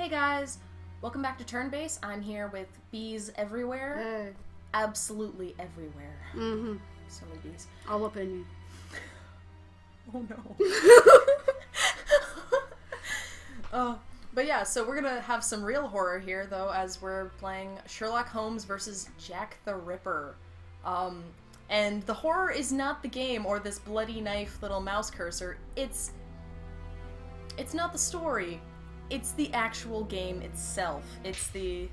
Hey guys, welcome back to Turnbase. I'm here with bees everywhere. Hey. Absolutely everywhere. Mm-hmm. So many bees. All up in you. Oh no. But yeah, so we're gonna have some real horror here though, as we're playing Sherlock Holmes versus Jack the Ripper. And the horror is not the game or this bloody knife little mouse cursor. It's not the story. It's the actual game itself. It's the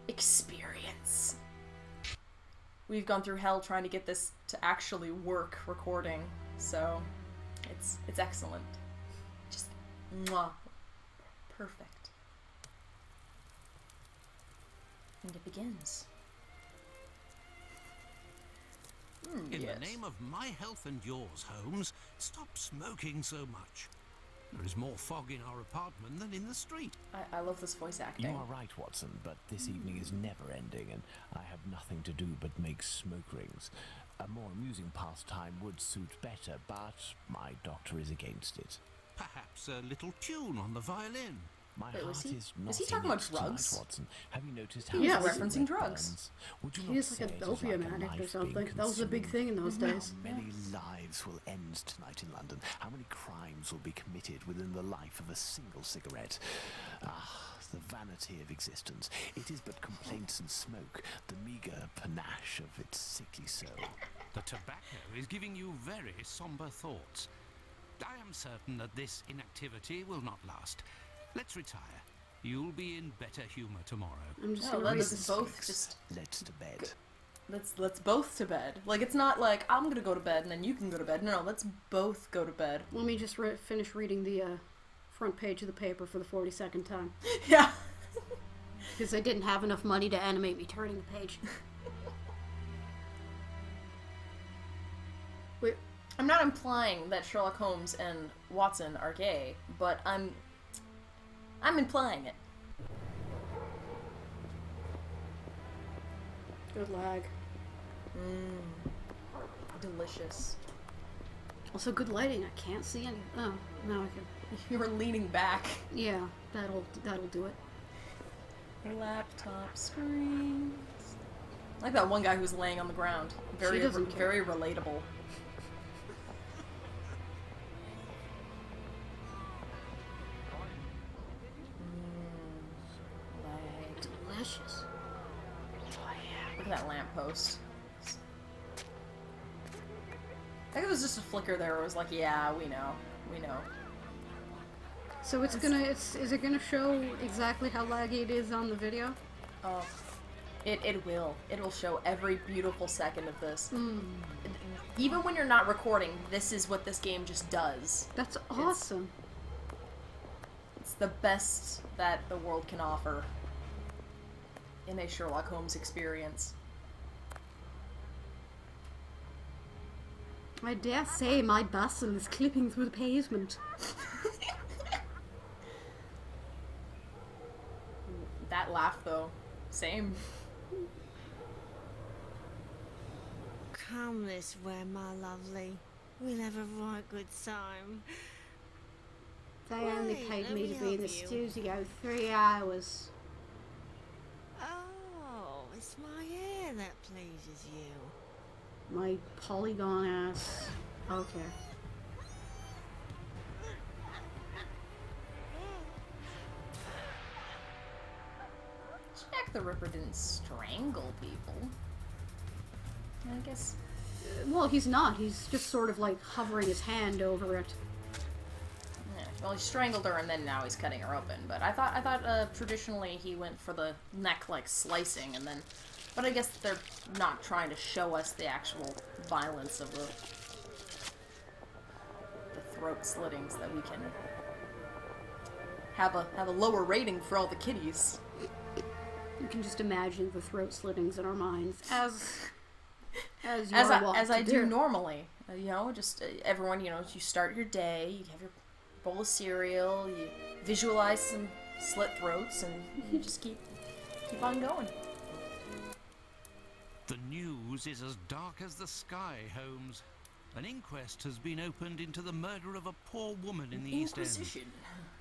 experience. We've gone through hell trying to get this to actually work recording, so it's excellent. Just mwah. Perfect. And it begins. In Yes. the name of my health and yours, Holmes, stop smoking so much. There is more fog in our apartment than in the street. I love this voice acting. You are right, Watson, but this evening is never ending, and I have nothing to do but make smoke rings. A more amusing pastime would suit better, but my doctor is against it. Perhaps a little tune on the violin. My Wait, heart is not is he in talking it about drugs? tonight, Watson. Have you noticed how Yeah, easily referencing it drugs. burns? Would you not He's say like it an is opium like a addict or knife something. being That was a big consumed? thing in those days. How many lives will end tonight in London? How many crimes will be committed within the life of a single cigarette? Ah, the vanity of existence. It is but complaints and smoke, the meagre panache of its sickly soul. The tobacco is giving you very somber thoughts. I am certain that this inactivity will not last. Let's retire. You'll be in better humor tomorrow. I'm just No, gonna read let's this. both just Let's to bed. let's both to bed. Like, it's not like I'm gonna go to bed and then you can go to bed. No, let's both go to bed. Let me just finish reading the front page of the paper for the 42nd time. Yeah. Because I didn't have enough money to animate me turning the page. Wait, I'm not implying that Sherlock Holmes and Watson are gay, but I'm implying it. good lag. Delicious. Also good lighting. I can't see any. Oh, now I can. You were leaning back. Yeah, that'll do it. Laptop screens. I like that one guy who's laying on the ground. Very, She doesn't care. very relatable. Light. Delicious. Look at that lamppost. I think it was just a flicker there. It was like, yeah, we know. So is it gonna show exactly how laggy it is on the video? Oh, it will. It will show every beautiful second of this. Even when you're not recording, this is what this game just does. That's awesome. It's the best that the world can offer in a Sherlock Holmes experience. I dare say my bustle is clipping through the pavement. That laugh, though, same. Come this way, my lovely. We'll have a right good time. They only Wait, paid let me me to be in the help you. studio 3 hours. Oh, it's my hair that pleases you. My polygon ass. Okay. Jack the Ripper didn't strangle people. I guess. Well, he's not. He's just sort of like hovering his hand over it. Yeah, well, he strangled her and then now he's cutting her open. But I thought traditionally he went for the neck, like slicing, and then. But I guess they're not trying to show us the actual violence of the throat slittings, that we can have a lower rating for all the kiddies. You can just imagine the throat slittings in our minds as As I do normally. You know, just everyone, you know, you start your day, you have your bowl of cereal, you visualize some slit throats, and you just keep on going. The news is as dark as the sky, Holmes. An inquest has been opened into the murder of a poor woman in the East End. Inquisition.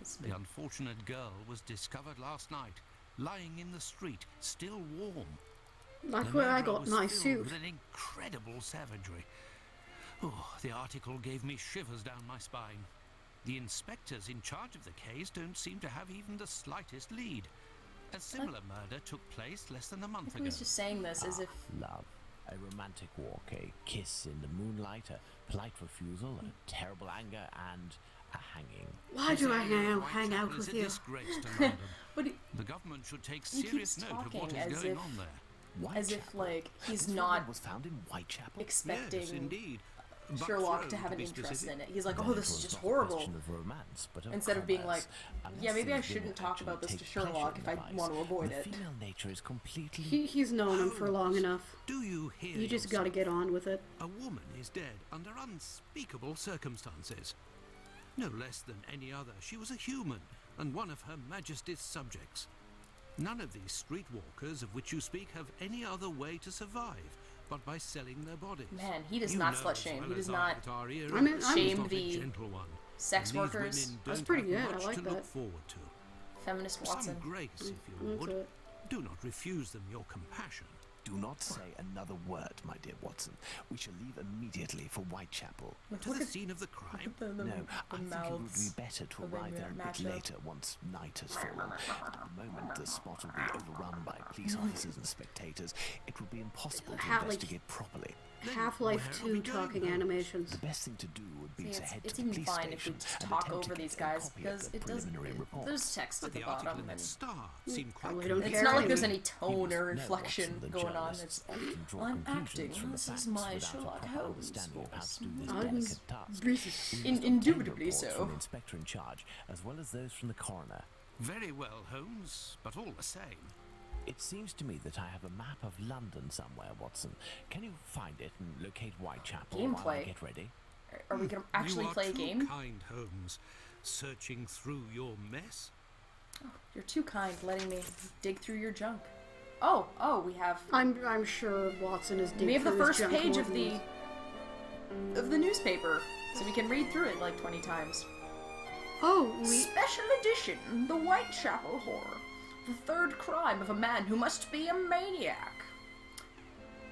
The unfortunate girl was discovered last night, lying in the street, still warm. That's The where I murderer got was my filled suit. with an incredible savagery. Oh, the article gave me shivers down my spine. The inspectors in charge of the case don't seem to have even the slightest lead. A similar murder took place less than a month He ago. was just saying this as if Love. A romantic walk, a kiss in the moonlight, a polite refusal, a terrible anger, and a hanging. Why do I now hang out Whitechapel is with a you? disgrace to London. but The government should take He serious keeps note of what talking is as going if- on there. as if Whitechapel? like he's This not woman was found in Whitechapel. expecting Yes, indeed. Bucks Sherlock Road, to have an be interest specific. in it. He's like, Then oh, it this is was just not a horrible. question of romance, but of Instead of being commerce. like, Unless yeah, maybe I these women shouldn't talk actually about this to take pleasure Sherlock in if the I vice. want to avoid The it. female nature is completely... He's known him for long enough. Do you hear You just yourself? gotta get on with it. A woman is dead under unspeakable circumstances. No less than any other, she was a human and one of Her Majesty's subjects. None of these streetwalkers of which you speak have any other way to survive but by selling their bodies. Man, he does You not know slut as shame. well He does as I not that our era I mean, is shame not a the gentle one, sex and these workers. women That's don't pretty have good, I much like to that. look forward to. Feminist Watson. Some grace, if you That's would. it. Do not refuse them your compassion. Do not say another word, my dear Watson. We shall leave immediately for Whitechapel. To the scene of the crime. The No, I think it would mouths be better to of the arrive there a bit matchup. later once night has fallen. At the moment, the spot will be overrun by police officers and spectators. It will be impossible to Like investigate properly. Then Half-Life where are we 2 going, talking Holmes? animations. The best thing to do would be See, to it's, head it's to the even police fine if we station just and talk attempt over to these get a guys copy of because the it does. preliminary report. There's text But at the the article bottom, in the and Star seemed quite we don't convincing. it's care not like there's anymore. any tone or No, inflection Watson, the going on. journalist, It's often draw well, I'm conclusions acting. from the This is facts my without a Sherlock proper Holmes understanding of how voice. to do this I'm delicate task. British. We must In- obtain indubitably reports so. from the inspector in charge, as well as those from the coroner. Very well, Holmes, but all the same. It seems to me that I have a map of London somewhere, Watson. Can you find it and locate Whitechapel while I Gameplay. get ready? are we gonna actually you are play a too game? kind, Holmes. Searching through your mess. You're too kind, letting me dig through your junk. Oh, we have I'm sure Watson is digging we have the through his first junk page more of than the newspaper, so we can read through it like 20 times. Oh, we... Special edition: The Whitechapel Horror. The third crime of a man who must be a maniac.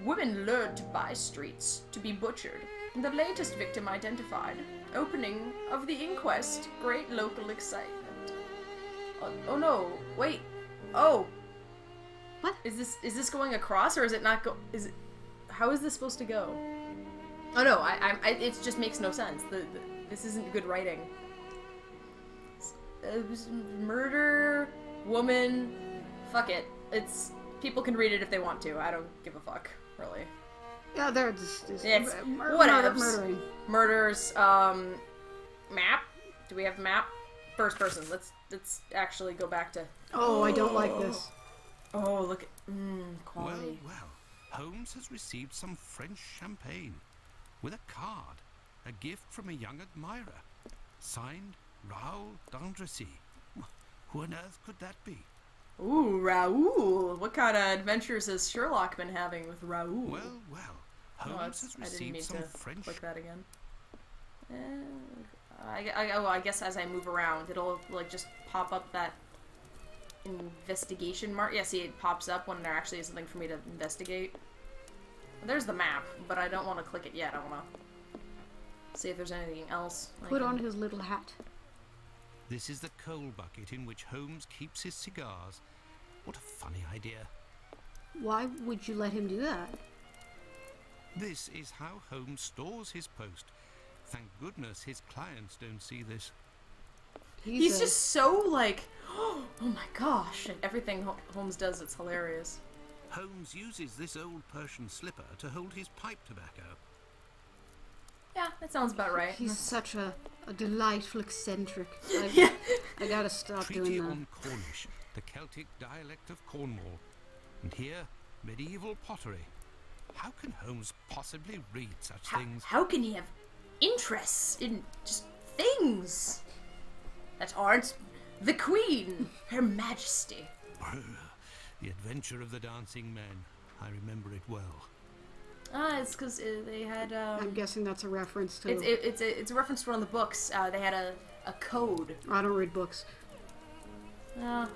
Women lured to by streets to be butchered. The latest victim identified. Opening of the inquest. Great local excitement. Oh no! Wait. Oh. What? Is this going across or is it not is it? How is this supposed to go? Oh no! It just makes no sense. This isn't good writing. Murder, woman, fuck it. It's people can read it if they want to. I don't give a fuck, really. Yeah, they're just It's murdering. whatevs. Murders. Map. Do we have map? First person. Let's actually go back to. Oh, I don't like this. Oh, look at quality. Well, Holmes has received some French champagne with a card, a gift from a young admirer, signed Raoul d'Andrecy. Who on earth could that be? Ooh, Raoul. What kind of adventures has Sherlock been having with Raoul? Well, No, Holmes has I didn't received mean some to French. click that again. I guess as I move around, it'll like just pop up that investigation mark. Yeah, see, it pops up when there actually is something for me to investigate. There's the map, but I don't want to click it yet. I want to see if there's anything else. I Put can- on his little hat. This is the coal bucket in which Holmes keeps his cigars. What a funny idea. Why would you let him do that? This is how Holmes stores his post. Thank goodness his clients don't see this. He's just so like, oh my gosh, and everything Holmes does, it's hilarious. Holmes uses this old Persian slipper to hold his pipe tobacco. Yeah, that sounds about right. He's such a delightful eccentric. I gotta stop Treaty doing that. on Cornish, the Celtic dialect of Cornwall. And here, medieval pottery. How can Holmes possibly read such things? How can he have interests in just things that aren't the Queen, Her Majesty? The Adventure of the Dancing Men. I remember it well. It's because they had. I'm guessing that's a reference to. It's a reference to one of the books. They had a a code. I don't read books. Uh,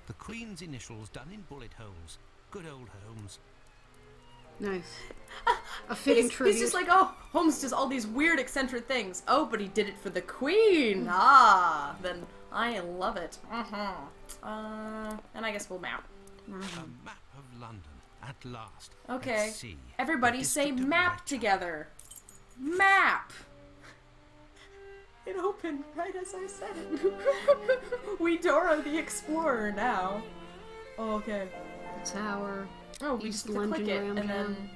The Queen's initials done in bullet holes. Good old Holmes. Nice. A fitting tribute. he's just like, oh, Holmes does all these weird, eccentric things. Oh, but he did it for the Queen. Ah, then I love it. And I guess we'll map. A map of London, at last. Okay. Let's see. Everybody The say district of map Whitechapel. together. Map! It opened right as I said it. We Dora the Explorer now. Oh, okay. Tower. Oh, we East just have to click London, it, and Ramjam. then...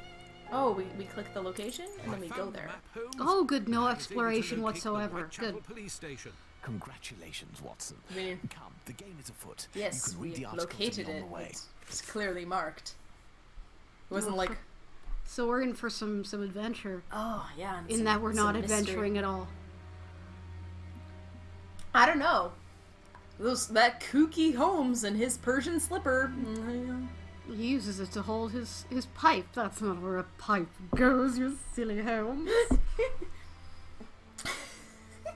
Oh, we click the location, and then we I go found the there. map, Holmes. Oh, good. No I was able to exploration locate the whatsoever. Whitechapel Good. Police station. Congratulations, Watson. I mean, Come, the game is afoot. yes, you can we read the articles located on it. the way. It's clearly marked. It wasn't Well, like, So we're in for some adventure. oh, yeah. and In some- that we're not some mystery. adventuring at all. I don't know. That kooky Holmes and his Persian slipper. He uses it to hold his pipe. That's not where a pipe goes, you silly Holmes.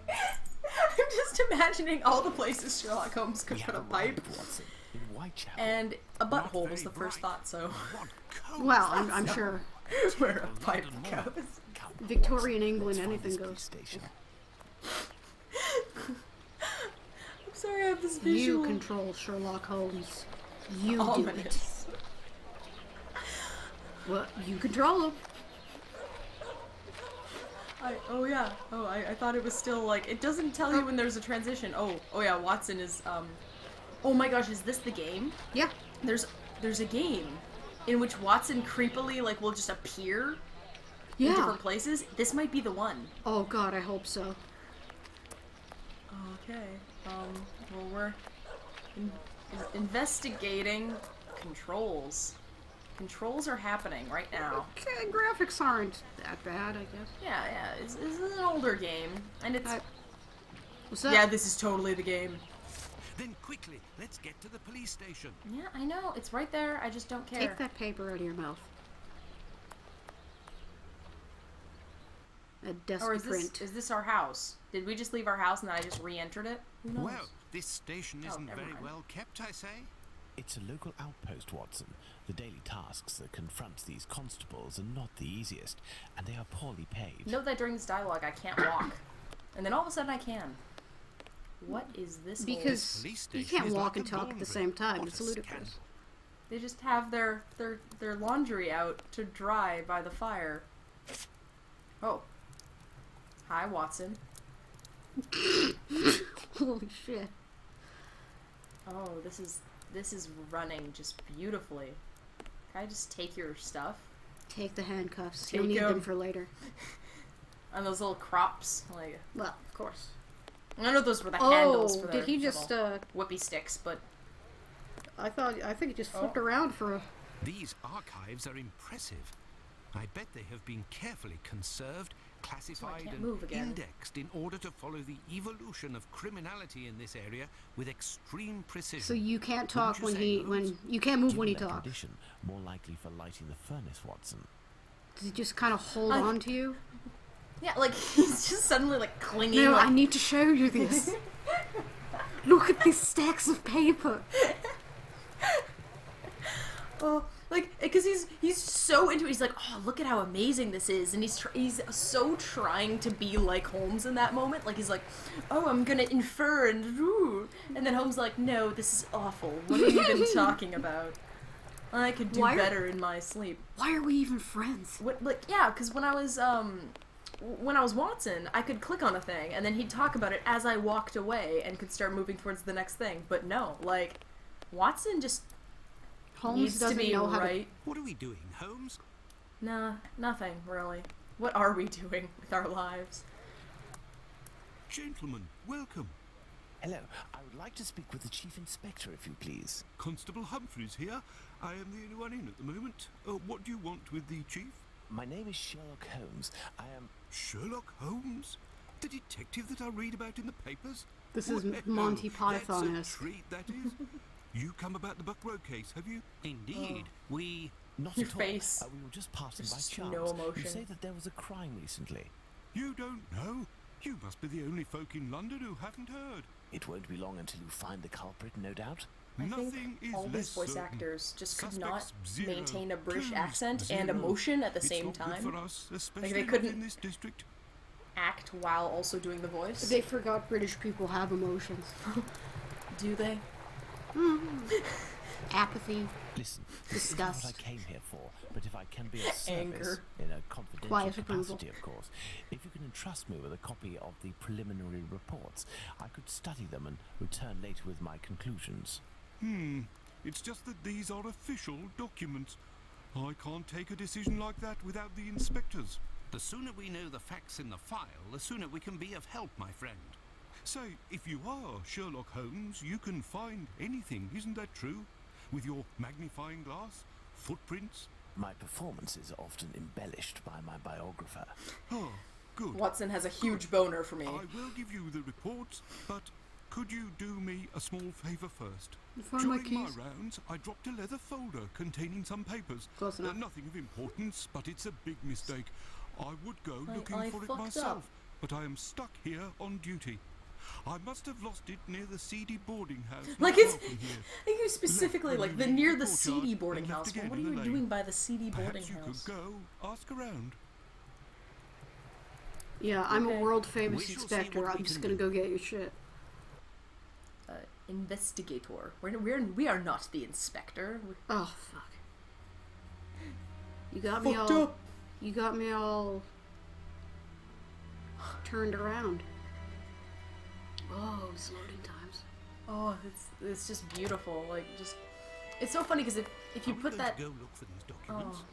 I'm just imagining all the places Sherlock Holmes could We put have a pipe, arrived, Watson, in Whitechapel. and a Not butthole was very the first bright. thought, so What code Well, is that? I'm sure where a pipe London Wall. goes. Come, Victorian Watson, England, let's find anything this goes. police station. I'm sorry, I have this You visual. control Sherlock Holmes. You do it. Ominous. Well, you control him. I thought it was still like, it doesn't tell you when there's a transition. Oh yeah, Watson is, oh my gosh, is this the game? Yeah. There's a game in which Watson creepily, like, will just appear in Yeah. different places. This might be the one. Oh god, I hope so. Okay, well, we're investigating controls. Controls are happening right now. Okay, graphics aren't that bad, I guess. Yeah, this is an older game, and it's... What's that? Yeah, this is totally the game. Then quickly, let's get to the police station. Yeah, I know, it's right there, I just don't care. Take that paper out of your mouth. A desk Or is print. this our house? Did we just leave our house and then I just re-entered it? Who knows? Well, this station isn't never very mind. well kept, I say. It's a local outpost, Watson. The daily tasks that confront these constables are not the easiest, and they are poorly paid. Note that during this dialogue I can't walk. And then all of a sudden I can. What is this? Because Police you station can't is walk like and a talk at the laundry. same time. What It's a ludicrous. scandal. They just have their laundry out to dry by the fire. Oh. Hi, Watson. Holy shit. Oh, this is running just beautifully. Can I just take your stuff? Take the handcuffs. Take You'll need 'em. them for later. And those little crops, like Well, of course. I don't know if those were the handles Oh, for the did he just, little whoopee sticks, but I think he just flipped Oh. around for a... These archives are impressive. I bet they have been carefully conserved, classified can't and move again. indexed in order to follow the evolution of criminality in this area with extreme precision. So you can't talk you when say, he, Holmes? you can't move Given when he their talks. condition, more likely for lighting the furnace, Watson. Does he just kind of hold on to you? yeah, like he's just suddenly like clinging. No, like, I need to show you this. Look at these stacks of paper. Oh, like, because he's so into it. He's like, oh, look at how amazing this is, and he's so trying to be like Holmes in that moment. Like he's like, oh, I'm gonna infer and then Holmes like, no, this is awful. What are you even talking about? I could do Why are- better in my sleep. Why are we even friends? What, like, yeah, because when I was Watson, I could click on a thing, and then he'd talk about it as I walked away and could start moving towards the next thing. But no, like, Watson just Holmes needs to doesn't be know how right. What are we doing, Holmes? Nah, nothing, really. What are we doing with our lives? Gentlemen, welcome. Hello, I would like to speak with the Chief Inspector, if you please. Constable Humphreys here. I am the only one in at the moment. What do you want with the chief? My name is Sherlock Holmes. I am... Sherlock Holmes? The detective that I read about in the papers? This is Well, Monty that's Python-esque. a treat, that is. You come about the Buckrow case, have you? Indeed. We... Not Your at face. all. We were just passing by Just chance. no emotion. You say that there was a crime recently. You don't know? You must be the only folk in London who haven't heard. It won't be long until you find the culprit, no doubt. I Nothing think is all less these voice certain. actors just could Suspects not zero, maintain a British clues accent and zero. emotion at the It's same not good time. for us, especially they not couldn't- in this district. Act while also doing the voice. They forgot British people have emotions. Do they? Apathy. Listen, this isn't Disgust. what I came here for, but if I can be of service, Anger. in a confidential Quiet approval. capacity, of course, if you can entrust me with a copy of the preliminary reports, I could study them and return later with my conclusions. It's just that these are official documents. I can't take a decision like that without the inspectors. The sooner we know the facts in the file, the sooner we can be of help, my friend. Say, if you are Sherlock Holmes, you can find anything, isn't that true? With your magnifying glass, footprints. My performances are often embellished by my biographer. Oh, good. Watson has a huge boner for me. I will give you the reports, but could you do me a small favour first? Find my During my keys. rounds, I dropped a leather folder containing some papers. Close enough. Nothing of importance, but it's a big mistake. I would go looking I for it fucked myself, up. but I am stuck here on duty. I must have lost it near the seedy boarding house. Like not it's, far from here. I think you specifically Left like when the you near leave the the seedy courtyard boarding and left house. Well, again what are in the you lane. doing by the seedy boarding Perhaps you house? could go ask around. Yeah, I'm Okay. a world famous We shall see inspector. what I'm we just can gonna do. go get your shit. Investigator. We are not the inspector. Oh fuck. You got me Fucked all. up. You got me all turned around. Oh, it's loading times. Oh, it's just beautiful. Like just, it's so funny because if you Are we put going that. to go look for these documents? Oh.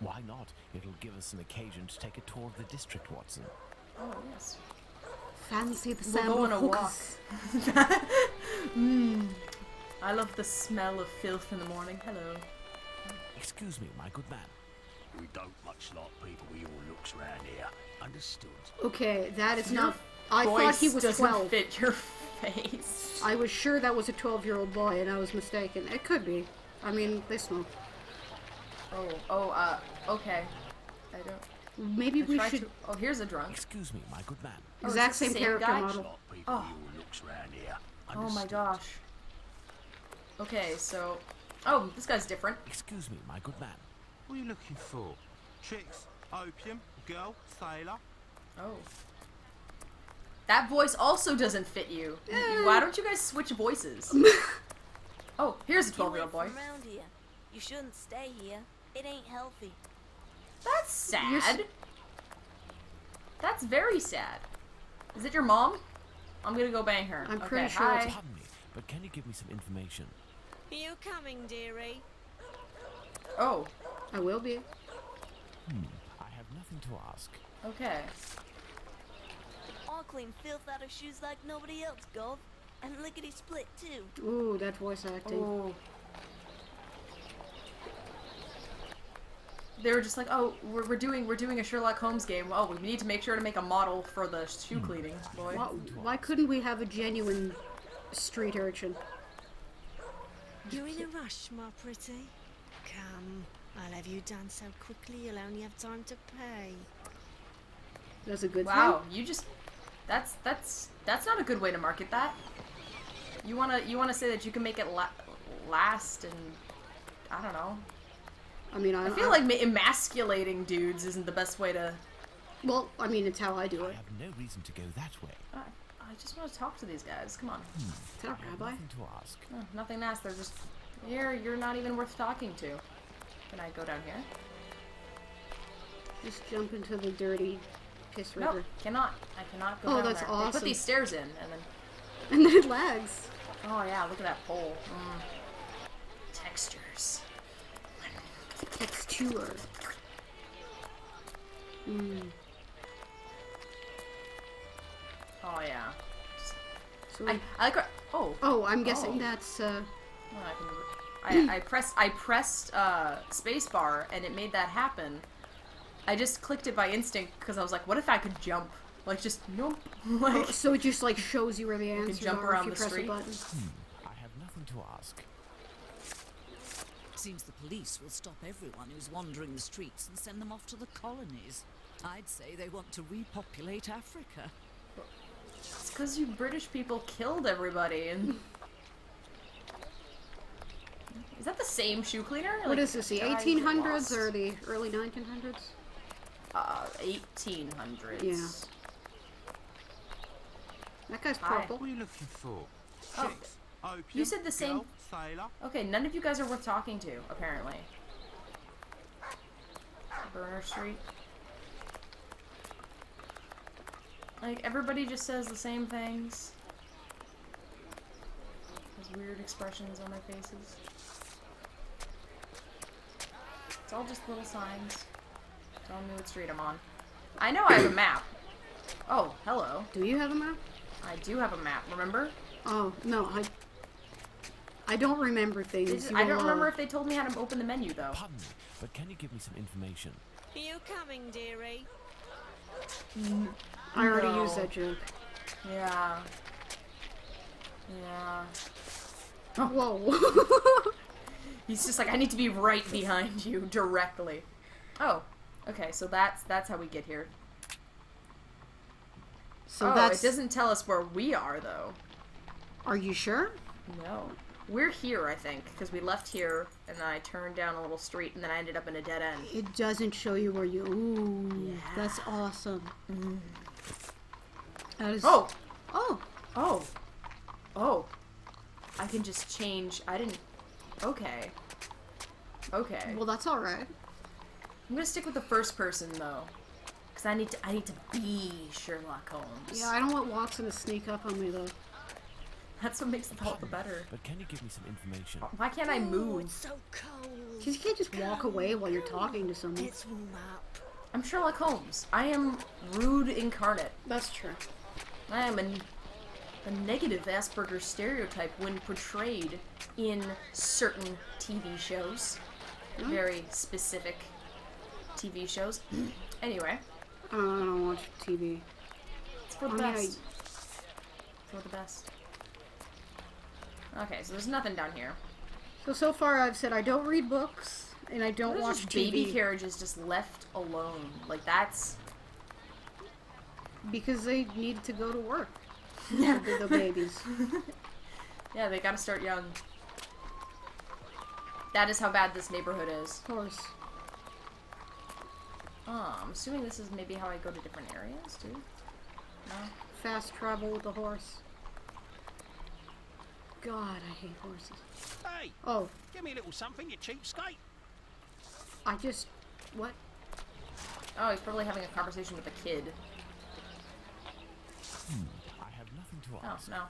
Why not? It'll give us an occasion to take a tour of the district, Watson. Oh yes. Fancy the We'll sound go of on a walk. hookers. I love the smell of filth in the morning. Hello. Excuse me, my good man. We don't much like people with your looks round here. Understood? Okay, that is Your not. I thought he Voice was doesn't 12. fit your face. I was sure that was a 12-year-old boy, and I was mistaken. It could be. I mean, they smoke. Okay. I don't. Maybe I we tried should. to. Oh, here's a drunk. Excuse me, my good man. Oh, is Exact this the same same character guy? model. Like people Oh. with your looks round here. Oh my Understood? gosh. Okay, so. Oh, this guy's different. Excuse me, my good man. What are you looking for? Chicks, opium, girl, sailor. Oh. That voice also doesn't fit you. Why don't you guys switch voices? Oh, here's a You 12-year-old boy. ain't from around here. You shouldn't stay here. It ain't healthy. That's You're sad. That's very sad. Is it your mom? I'm gonna go bang her. I'm okay, pretty sure hi. it's- Pardon me, but can you give me some information? Are you coming, dearie? Oh, I will be. I have nothing to ask. okay. I'll clean filth out of shoes like nobody else, Gov. And lickety split, too. Ooh, that voice acting. Oh. They were just like, oh, we're doing a Sherlock Holmes game. Oh, we need to make sure to make a model for the shoe cleaning boy. Why couldn't we have a genuine street urchin? You in a rush, my pretty? Come, I'll have you done so quickly you'll only have time to pay. That's a good Wow, you just that's not a good way to market that. You wanna say that you can make it last and I don't know. thing. I mean, I feel like emasculating dudes isn't the best way to. Well, I mean, it's how I do I it. have no reason to go that way. I just want to talk to these guys. Come on. Is that a I have rabbi? nothing to ask. Oh, nothing to ask. They're just you're not even worth talking to. Can I go down here? Just jump into the dirty piss No, river. cannot. I cannot go Oh, down that's there. They awesome. put these stairs in, and then And then it lags. oh yeah, look at that pole. Textures. Texture. Oh yeah. So I like. Oh. oh, I'm guessing Oh. that's Well, I pressed spacebar and it made that happen. I just clicked it by instinct because I was like, what if I could jump? Like just nope. like so it just like shows you where the answers jump are around if you the press street. a button. I have nothing to ask. Seems the police will stop everyone who's wandering the streets and send them off to the colonies. I'd say they want to repopulate Africa. It's because you British people killed everybody and... Is that the same shoe cleaner? What is this, the guys 1800s lost? or the early 1900s? 1800s. Yeah. That guy's Hi. purple. What are you looking for? Oh, Chicks, opium, you said the same- girl, sailor. Okay, none of you guys are worth talking to, apparently. Burner Street. Like, everybody just says the same things. Has weird expressions on their faces. It's all just little signs. Telling me what street I'm on. I know I have a map. Oh, hello. Do you have a map? I do have a map, remember? Oh, no, I don't remember things. I don't remember if they told me how to open the menu, though. Pardon me, but can you give me some information? Are you coming, dearie? I already No. used that joke. Yeah. Yeah. Whoa. He's just like, I need to be right behind you, directly. Oh. Okay, so that's how we get here. So Oh, that's... it doesn't tell us where we are, though. Are you sure? No. We're here, I think, because we left here, and then I turned down a little street, and then I ended up in a dead end. It doesn't show you where you... Ooh, Yeah. that's awesome. That is... Oh! Oh! Oh! Oh! I can just change... I didn't... Okay. Okay. Well, that's alright. I'm gonna stick with the first person, though. Because I need to be Sherlock Holmes. Yeah, I don't want Watson to sneak up on me, though. That's what makes the all the better. But can you give me some information? Why can't I Oh, move? it's so cold. Because you can't just walk away while you're talking to someone. Let's warm up. I'm Sherlock Holmes. I am rude incarnate. That's true. I am a negative Asperger's stereotype when portrayed in certain TV shows. Very specific TV shows. Anyway, I don't watch TV. it's for the best. For the best. Okay, so there's nothing down here. So far I've said I don't read books, and I don't There's watch just TV. baby carriages just left alone. Like, that's... Because they need to go to work. Yeah. The babies. Yeah, they gotta start young. That is how bad this neighborhood is. Of course. I'm assuming this is maybe how I go to different areas, too? No? Fast travel with the horse. God, I hate horses. Hey, Oh, give me a little something, you cheapskate. I just... What? Oh, he's probably having a conversation with a kid. I have nothing to Oh, ask. no.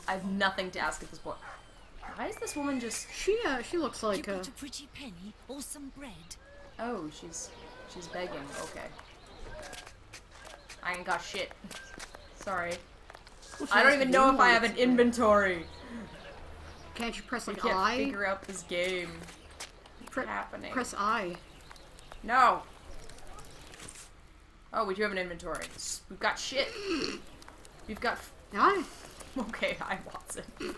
I have nothing to ask at this point. Why is this woman just... She looks like you a... got a pretty penny or some bread? Oh, she's begging. Okay. I ain't got shit. Sorry. Well, she I don't has even know if I have an moonlight. inventory. Can't you press I like can't I? figure out this game. Pre- happening. Press I. No. Oh, we do have an inventory. We've got shit. We've got... I. Okay, hi, Watson. There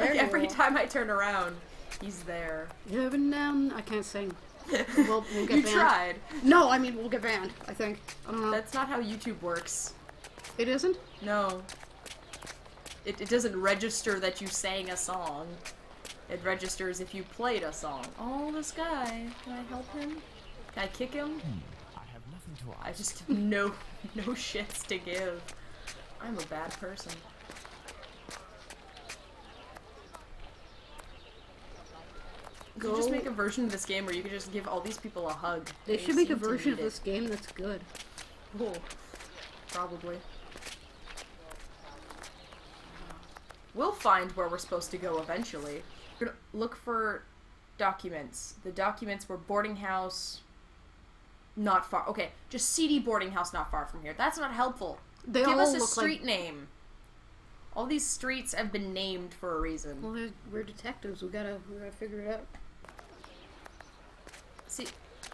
Like, you every are. time I turn around, he's there. Living down... I can't sing. We'll get You banned. tried. No, I mean, we'll get banned, I think. I don't know. That's not how YouTube works. It isn't? No. It doesn't register that you sang a song. It registers if you played a song. Oh, this guy. Can I help him? Can I kick him? I have nothing to ask. I just have no shits to give. I'm a bad person. Could you just make a version of this game where you could just give all these people a hug? They should make a version of this game that's good. Oh, probably. We'll find where we're supposed to go eventually. We're gonna look for documents. The documents were boarding house, not far. Okay, just CD boarding house not far from here. That's not helpful. They Give all us a look street like... name. All these streets have been named for a reason. Well, we're detectives. We gotta figure it out. See,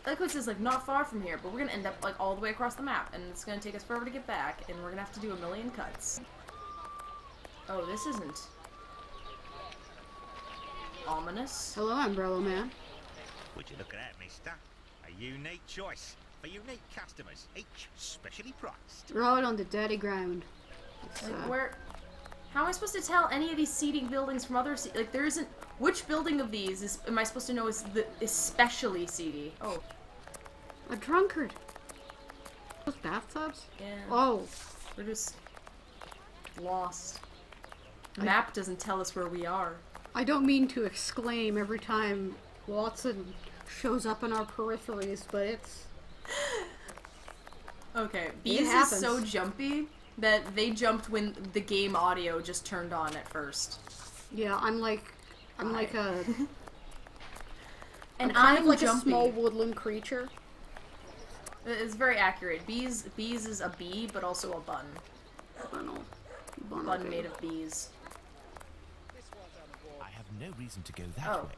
like what it says, like, not far from here, but we're gonna end up, like, all the way across the map, and it's gonna take us forever to get back, and we're gonna have to do a million cuts. Oh, this isn't ominous. Hello, Umbrella Man. Would you look at that, mister? A unique choice. for unique customers, each specially priced. Right on the dirty ground. It's, Like, where? How am I supposed to tell any of these seating buildings from other like there isn't? Which building of these am I supposed to know is especially seedy? Oh, a drunkard. Those bathtubs? yeah. Oh, We're just lost. The map doesn't tell us where we are. I don't mean to exclaim every time Watson shows up in our peripheries, but it's... Okay, It Bees is happens. so jumpy that they jumped when the game audio just turned on at first. Yeah, I'm like a... And I'm kind of like jumpy. a small woodland creature. It's very accurate. Bees is a bee, but also a bun. Bun made of bees. I have no reason to go that Oh. way.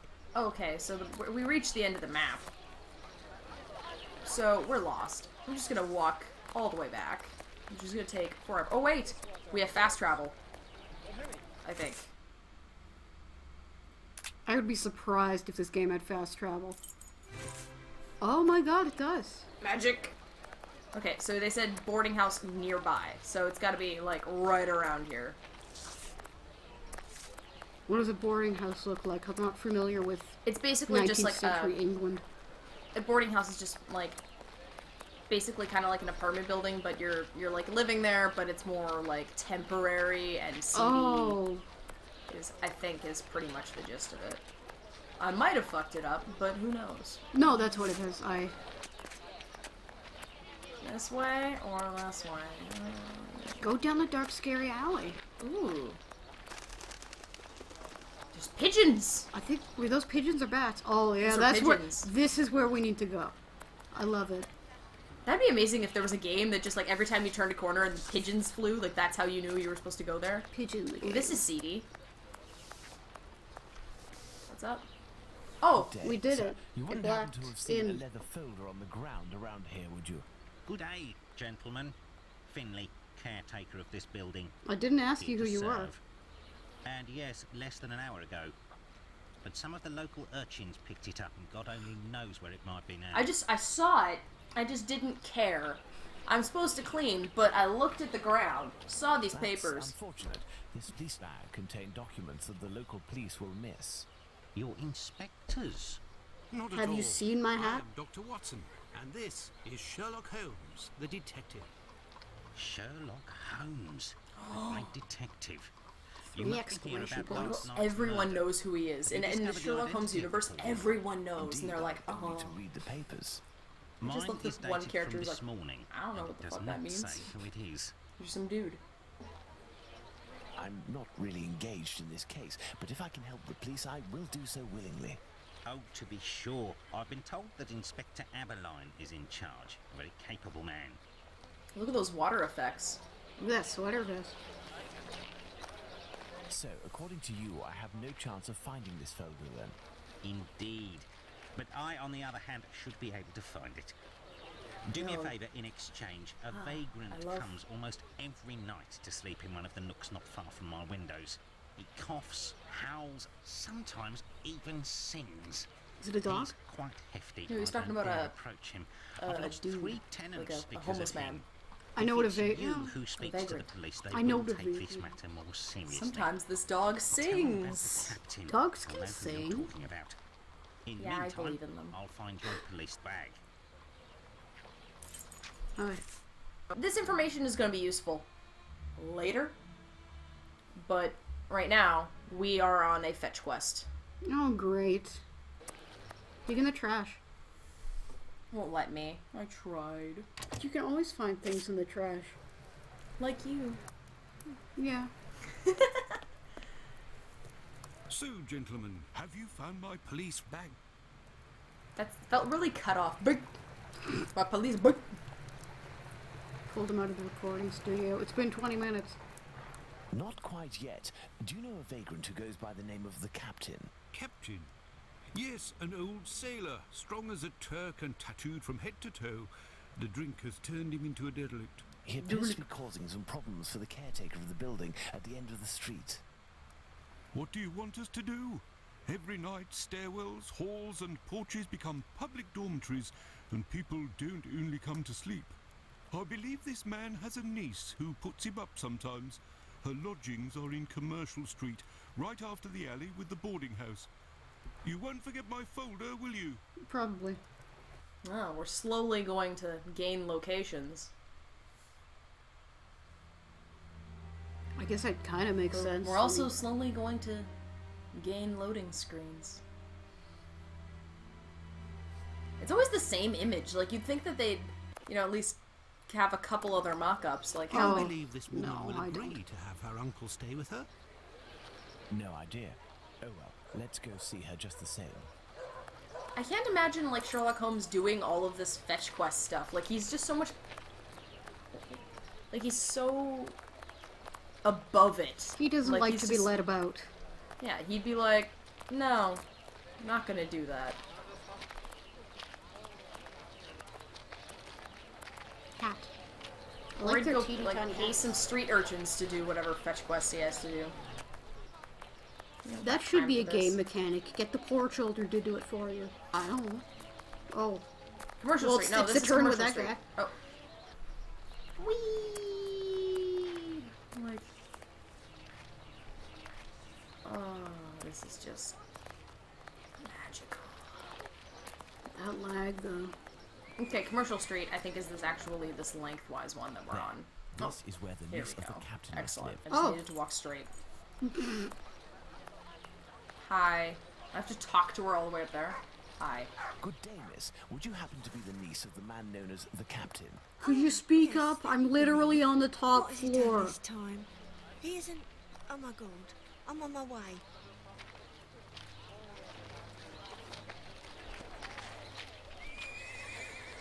Okay, so we reached the end of the map. So, we're lost. I'm just gonna walk all the way back. Which is gonna take forever. Oh, wait! We have fast travel. I think. I would be surprised if this game had fast travel. Oh my god, it does. Magic! Okay, so they said boarding house nearby. So it's gotta be, like, right around here. What does a boarding house look like? I'm not familiar with It's basically 19th just like century England. a boarding house is just, like, basically kind of like an apartment building, but you're like living there, but it's more like temporary and seedy. Oh, I think is pretty much the gist of it. I might have fucked it up, but who knows? no, that's what it is. This way or this way? Go down the dark, scary alley. Ooh. There's pigeons! I think were those pigeons or bats? Oh yeah, Those are that's pigeons. where. This is where we need to go. I love it. That'd be amazing if there was a game that just like every time you turned a corner and pigeons flew, like that's how you knew you were supposed to go there. Pigeon. The Ooh, game. this is seedy. What's up? Oh, Day, we did sir. it. You It wouldn't happen blacked to have seen a in. leather folder on the ground around here, would you? Good day, gentlemen. Finley, caretaker of this building. I didn't ask you Here who to you were. serve. And yes, less than an hour ago. But some of the local urchins picked it up, and God only knows where it might be now. I saw it. I just didn't care. I'm supposed to clean, but I looked at the ground, saw these That's papers. unfortunate. This police bag contained documents that the local police will miss. Your inspectors? Not at Have all. you seen my I hat? am Dr. Watson, and this is Sherlock Holmes, the detective. Sherlock Holmes, the great detective. You Three must be here exclamation about points. last night's Everyone murder. knows who he is. Have In you the discovered your Sherlock Holmes identity universe, of the everyone knows, and they're Indeed, like, I need oh. to read the papers. Mine just love this is one dated character from who's this like, morning. I don't know and what the it fuck does that not means. say who it is. You're some dude. I'm not really engaged in this case, but if I can help the police, I will do so willingly. Oh, to be sure. I've been told that Inspector Aberline is in charge. A very capable man. Look at those water effects. That sweater vest. So, according to you, I have no chance of finding this folder then. Indeed. But I, on the other hand, should be able to find it. Do me a No. favour in exchange. A vagrant I love- comes almost every night to sleep in one of the nooks not far from my windows. He coughs, howls, sometimes even sings. Is it a dog? He's quite hefty. No, he's I talking don't about dare a- approach him. a I've lost dude, 3 tenants like a because homeless of man. him. I know If what a it's vagrant. you who speaks to the vagrant. police, they I know will the take this vagrant. matter more seriously. Sometimes this dog Tell them about the sings. captain. Dogs I'll can know who sing. you're talking about. In Yeah, I meantime, believe in them. I'll find your police bag. Alright. This information is going to be useful later, but right now we are on a fetch quest. Oh, great. Dig in the trash. Won't let me. I tried. You can always find things in the trash. Like you. Yeah. So, gentlemen, have you found my police bag? That felt really cut off. Big. My police. Big. Pulled him out of the recording studio. It's been 20 minutes. Not quite yet. Do you know a vagrant who goes by the name of the Captain? Captain? Yes, an old sailor, strong as a Turk and tattooed from head to toe. The drink has turned him into a derelict. He appears to be causing some problems for the caretaker of the building at the end of the street. What do you want us to do? Every night, stairwells, halls, and porches become public dormitories, and people don't only come to sleep. I believe this man has a niece who puts him up sometimes. Her lodgings are in Commercial Street, right after the alley with the boarding house. You won't forget my folder, will you? Probably. Oh, we're slowly going to gain locations. I guess that kind of makes sense. We're also slowly going to gain loading screens. It's always the same image. Like, you'd think that they'd, at least have a couple other mock-ups. Like, I believe this woman no, will I agree don't. to have her uncle stay with her. No idea. Oh well, let's go see her just the same. I can't imagine, like, Sherlock Holmes doing all of this fetch quest stuff. Like, he's just so much... Like, he's so... above it. He doesn't like he's to be just- led about. Yeah, he'd be like, no, not gonna do that. Cat. I Or like he'd their go, teeny like, tiny pay hats. some street urchins to do whatever fetch quest he has to do. That should time be a for this. game mechanic. Get the poor children to do it for you. I don't know. Oh. Commercial Well, Street. No, it's this the is turn with Commercial that Street. Oh. Whee! Like, oh, this is just magical. That lag, though. Okay, Commercial Street, I think, is this lengthwise one that we're on. This is where the Here niece we of go. the captain must Excellent. live. I just Oh. needed to walk straight. Hi. I have to talk to her all the way up there. Hi. Good day, miss. Would you happen to be the niece of the man known as the captain? Could you speak up? I'm literally on the top What has he done floor. this time? He isn't... Oh my god. I'm on my way.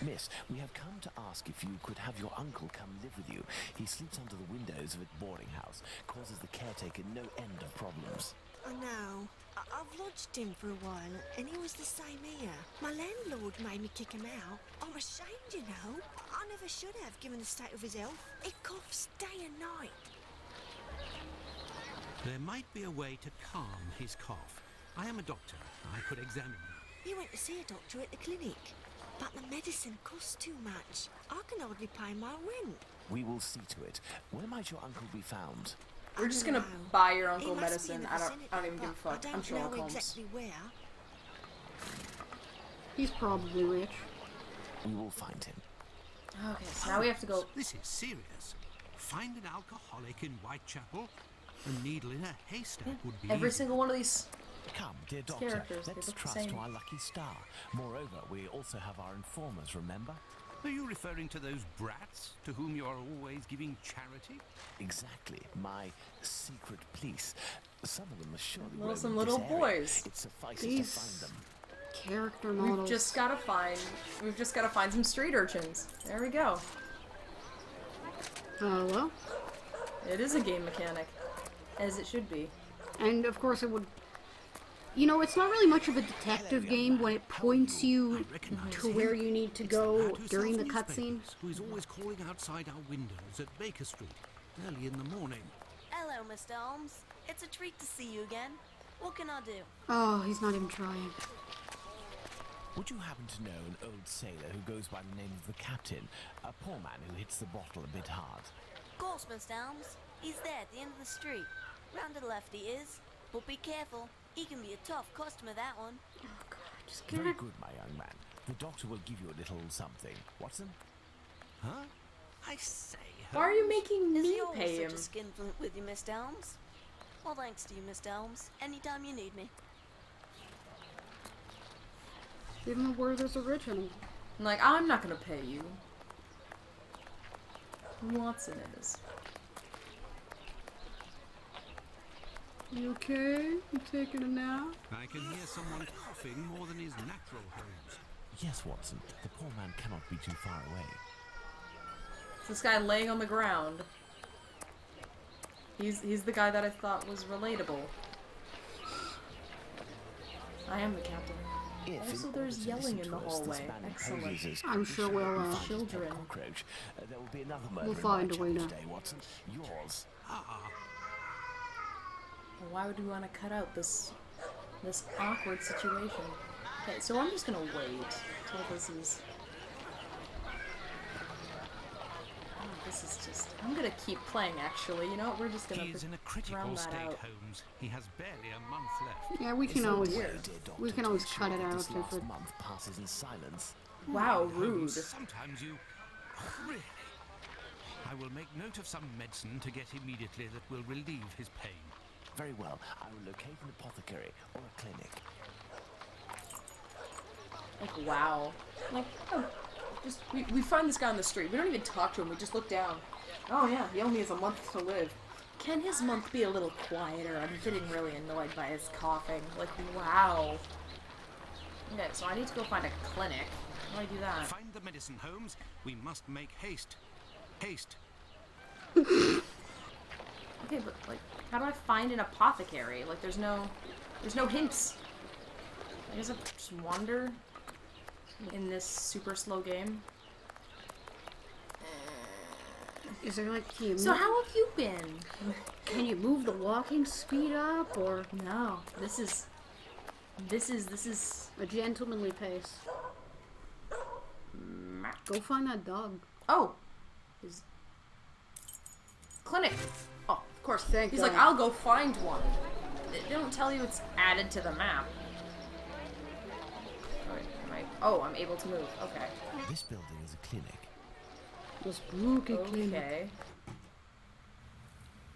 Miss, we have come to ask if you could have your uncle come live with you. He sleeps under the windows of a boarding house, causes the caretaker no end of problems. I know. I've lodged him for a while, and he was the same here. My landlord made me kick him out. I'm ashamed, you know. I never should have, given the state of his health. He coughs day and night. There might be a way to calm his cough. I am a doctor. I could examine him. He went to see a doctor at the clinic, but the medicine costs too much. I can hardly pay my rent. We will see to it. Where might your uncle be found? We're just I gonna don't know. buy your He uncle must be medicine. in the I don't vicinity, even give a but fuck. I I'm don't Sherlock know Holmes. exactly where. He's probably rich. We will find him. Okay, so now we have to go. This is serious. Find an alcoholic in Whitechapel. A needle in a haystack would be Every easy. single one of these. Come, dear doctor, characters, they let's look the trust same. to our lucky star. Moreover, we also have our informers, remember? Are you referring to those brats to whom you are always giving charity? Exactly, my secret police. Some of them are surely Little- roam some in little this area. boys. It suffices These- to find them. Character models. We've just gotta find some street urchins. There we go. Well. It is a game mechanic, as it should be. And of course it would... You know, it's not really much of a detective game when it points you to where you need to It's the go lad who during the sells cutscene. newspapers, who is always calling outside our windows at Baker Street early in the morning. Hello, Mr. Holmes. It's a treat to see you again. What can I do? Oh, he's not even trying. Would you happen to know an old sailor who goes by the name of the captain? A poor man who hits the bottle a bit hard. Of course, Mr. Holmes. He's there at the end of the street. Round to the left he is. But be careful. He can be a tough customer, that one. Oh god, just get Very it. good, my young man. The doctor will give you a little something. Watson? Huh? I say, Why are you making Is me he always pay such him? a skinflint with you, Mr. Holmes? Well, thanks to you, Mr. Holmes. Anytime you need me. Give him a word that's original. I'm like, I'm not gonna pay you. Watson is. You okay? You taking a nap? I can hear someone coughing more than is natural, Holmes. Yes, Watson. The poor man cannot be too far away. This guy laying on the ground. He's the guy that I thought was relatable. I am the captain. If, Also, in there's order to yelling listen in the to us, this hallway. man Excellent. imposes I'm sure we'll, find his pet children. cockroach. There will be another murder We'll in find a Whitechapel way to- today, Watson. Yours. Why would we want to cut out this awkward situation? Okay, so I'm just gonna wait till this is this is just... I'm gonna keep playing, actually. You know what? We're just gonna He is in a critical round that state, out. Holmes. He has barely a month left. Yeah, we can always cut it out This if last it. month passes in silence. Wow, rude. Holmes, sometimes you... Really? I will make note of some medicine to get immediately that will relieve his pain. Very well. I will locate an apothecary or a clinic. Like, wow. Like, oh, just, we find this guy on the street. We don't even talk to him. We just look down. Oh, yeah, he only has a month to live. Can his month be a little quieter? I'm getting really annoyed by his coughing. Like, wow. Okay, so I need to go find a clinic. How do I do that? Find the medicine, Holmes. We must make haste. Haste. Okay, but, like, how do I find an apothecary? Like, there's no hints. I guess I just wander in this super slow game. Is there like, can you So how have you been? can you move the walking speed up, or No, this is a gentlemanly pace? Go find that dog. oh, is clinic. Oh, of course. Thank He's God. like, I'll go find one. They don't tell you it's added to the map. Oh, wait, oh, I'm able to move. Okay. This building is a clinic. The spooky clinic. Okay.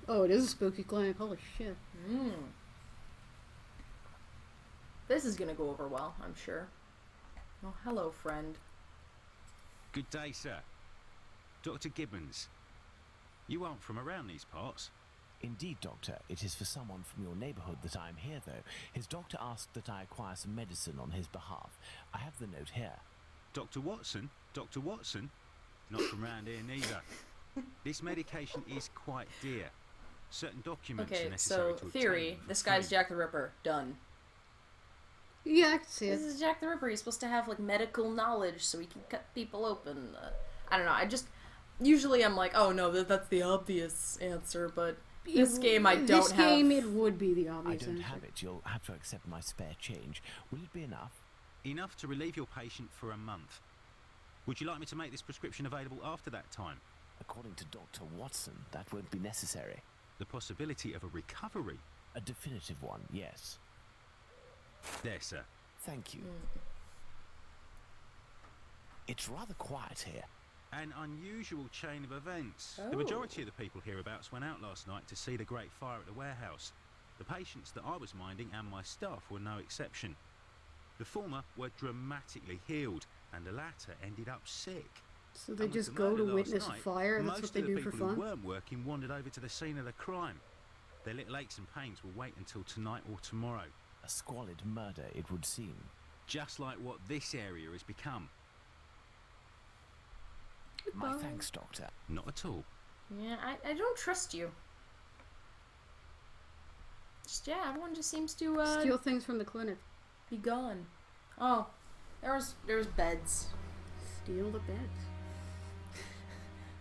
Oh, it is a spooky clinic. Holy shit. This is gonna go over well, I'm sure. Oh, hello, friend. Good day, sir. Dr. Gibbons. You aren't from around these parts. Indeed, Doctor. It is for someone from your neighborhood that I am here, though. His doctor asked that I acquire some medicine on his behalf. I have the note here. Dr. Watson? Dr. Watson? Not from round here neither. This medication is quite dear. Certain documents are Okay, necessary so to theory, obtain for this guy's free. Jack the Ripper. Done. Yeah, I can see This it. is Jack the Ripper. He's supposed to have, like, medical knowledge so he can cut people open. I don't know. Usually I'm like, oh no, that's the obvious answer, but this game I don't This have. game, it would be the I obvious don't answer. have it. You'll have to accept my spare change. Will it be enough? Enough to relieve your patient for a month. Would you like me to make this prescription available after that time? According to Dr. Watson, that won't be necessary. The possibility of a recovery? A definitive one, yes. There, sir. Thank you. It's rather quiet here. An unusual chain of events. Oh. The majority of the people hereabouts went out last night to see the great fire at the warehouse. The patients that I was minding and my staff were no exception. The former were dramatically healed, and the latter ended up sick. So they And with just the go to murder last witness a night, fire, and that's what most they of the do for people who fun? weren't working wandered over to the scene of the crime. Their little aches and pains will wait until tonight or tomorrow. A squalid murder, it would seem. Just like what this area has become. My thanks, Doctor. Not at all. Yeah, I don't trust you. Just, yeah, everyone just seems to, Steal things from the clinic. be gone. Oh, there's beds. Steal the beds.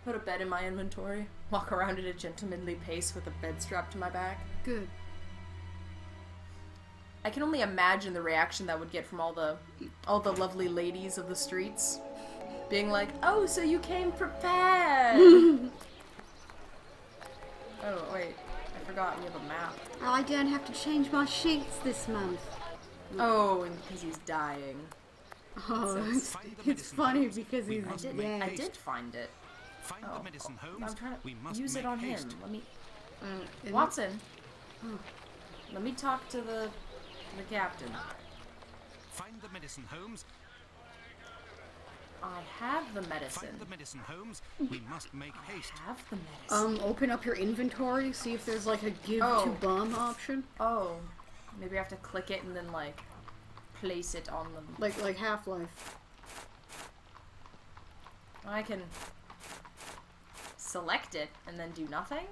Put a bed in my inventory. Walk around at a gentlemanly pace with a bed strapped to my back. Good. I can only imagine the reaction that would get from all the lovely ladies of the streets. Being like, oh, so you came prepared! Oh, wait. I forgot we have a map. I don't have to change my sheets this month. Oh, and because he's dying. Oh, it's funny because he's dead. I did find it. Find Oh, the medicine, Holmes. I'm trying We to must use it make on haste. him. Let me... And Watson. Let me talk to the captain. Find the medicine, Holmes. I have the medicine. Find the medicine, Holmes. We must make haste. I have the medicine. Open up your inventory, see if there's like a give Oh. to bomb option. Oh. Maybe I have to click it and then, like, place it on them. Like Half-Life. I can select it and then do nothing?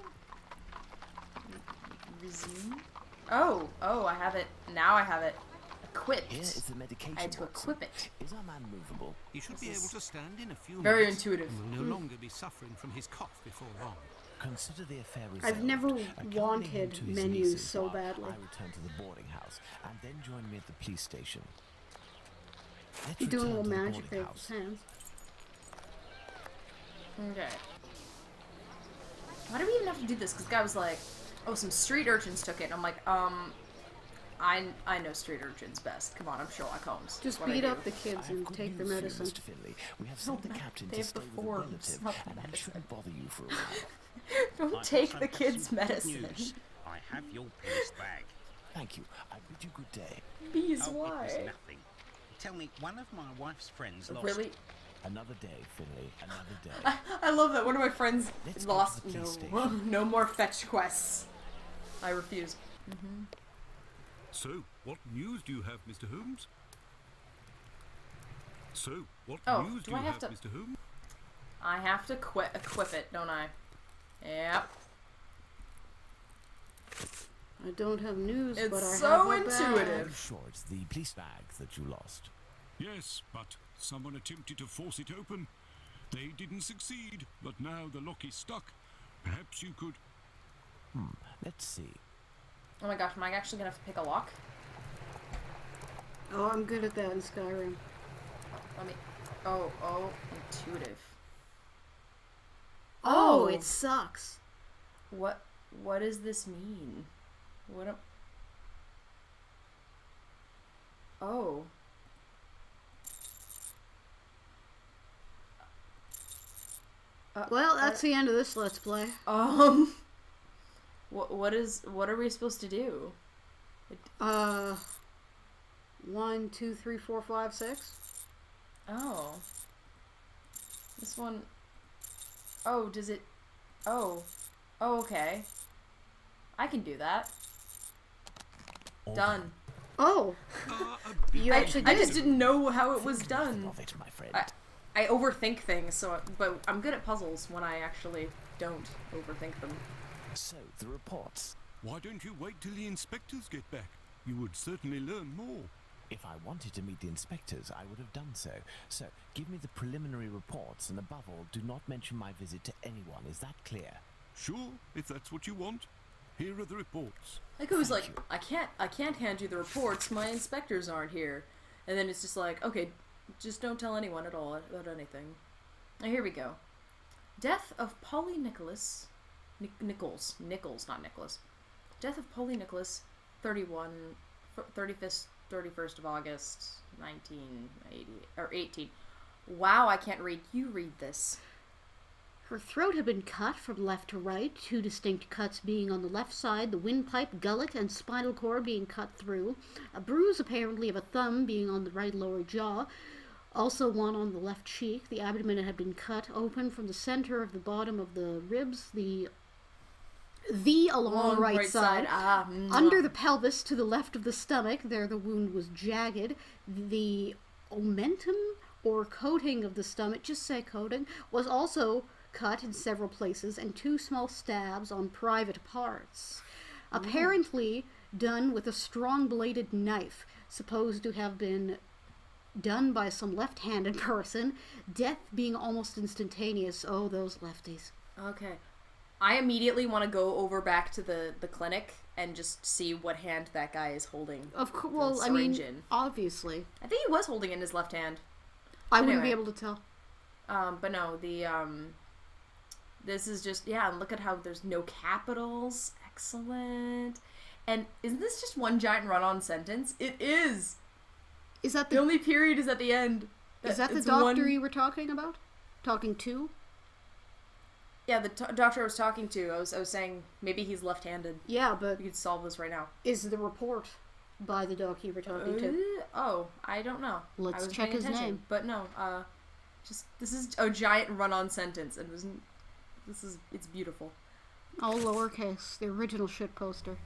Resume? Oh, I have it. Now I have it equipped. Here is the medication. I had to Watson. equip it. Is our man movable? He should be able to stand in a few Very minutes intuitive. and will no longer be suffering from his cough before long. Consider the affair resolved. I've never Accompany him wanted to his menus niece's so while badly. I return to the boarding house, and then join me at the police station. Let's Doing a return little to the magic boarding there with house. his hands. Okay. Why do we even have to do this? Because the guy was like, oh, some street urchins took it. And I'm like, I know street urchins best. Come on, I'm Sherlock Holmes. Just What I beat do. up the kids and take their medicine. Mr. Finley. We have sent the captain they to have stay the with a forms, relative, not the and he medicine. shouldn't bother you for a while. Don't I've take got the some kids' good medicine. news. I have your police bag. Thank you. I bid you good day. Bees, Oh, it why? was nothing. Tell me, one of my wife's friends lost... Really? Another day, Finley. Another day. I love that one of my friends Let's go lost. to the police No, station. no more fetch quests. I refuse. So, what news do you have, Mr. Holmes? So, what Oh, news do do I you have have, to- Mr. Holmes? I have to equip it, don't I? Yep. I don't have news, It's but I so have a bag. intuitive. I'm sure it's the police bag that you lost. Yes, but someone attempted to force it open. They didn't succeed, but now the lock is stuck. Perhaps you could... Let's see. Oh my gosh, am I actually gonna have to pick a lock? Oh, I'm good at that in Skyrim. Let me. Oh, intuitive. Oh, it sucks. What does this mean? What am... Oh. Well, that's the end of this Let's Play. What are we supposed to do? 1, 2, 3, 4, 5, 6. Oh. This one. Oh, does it... Oh. Oh, okay. I can do that. Done. Oh, you actually I did. just didn't know how it was done. Of it, my friend. I overthink things, but I'm good at puzzles when I actually don't overthink them. So, the reports. Why don't you wait till the inspectors get back? You would certainly learn more. If I wanted to meet the inspectors, I would have done so. So, give me the preliminary reports, and above all, do not mention my visit to anyone. Is that clear? Sure, if that's what you want. Here are the reports. Like it was like, I can't hand you the reports. My inspectors aren't here. And then it's just like, okay, just don't tell anyone at all about anything. Now here we go. Death of Polly Nichols, not Nicholas. Death of Polly Nichols, 31st of August, 1980 or 18. Wow, I can't read. You read this. Her throat had been cut from left to right, 2 distinct cuts being on the left side, the windpipe, gullet, and spinal cord being cut through, a bruise apparently of a thumb being on the right lower jaw, also one on the left cheek. The abdomen had been cut open from the center of the bottom of the ribs, the along right side. Under the pelvis to the left of the stomach, there the wound was jagged. The omentum or coating of the stomach, just say coating, was also cut in several places, and 2 small stabs on private parts. Apparently done with a strong bladed knife, supposed to have been done by some left-handed person, death being almost instantaneous. Oh, those lefties. Okay. I immediately want to go over back to the clinic and just see what hand that guy is holding. Of course, the well, I mean, syringe in. obviously. I think he was holding it in his left hand. I wouldn't be Anyway. able to tell. But no, this is just, yeah, and look at how there's no capitals. Excellent. And isn't this just one giant run-on sentence? It is! Is that The only period is at the end. Is that the It's doctor one- you were talking about? Talking to? Yeah, the doctor I was talking to, I was saying maybe he's left-handed. Yeah, but We could solve this right now. is the report by the doc you were talking to? Oh, I don't know. Let's I wasn't check paying his attention. name. But no, just, this is a giant run-on sentence, and it's beautiful. All lowercase, the original shit poster.